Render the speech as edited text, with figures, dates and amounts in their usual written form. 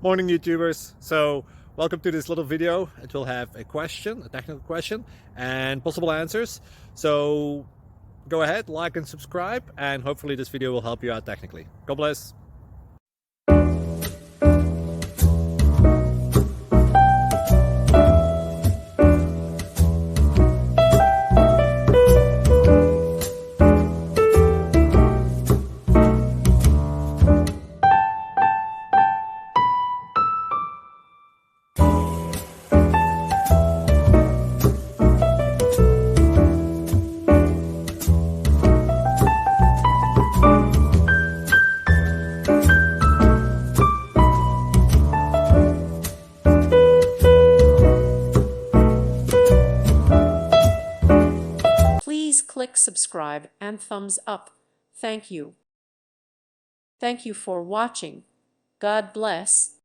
Morning, YouTubers. So welcome to this little video. It will have a question, a technical question, and possible answers. So go ahead, like and subscribe, and hopefully this video will help you out technically. God bless. Please click subscribe and thumbs up. Thank you. Thank you for watching. God bless.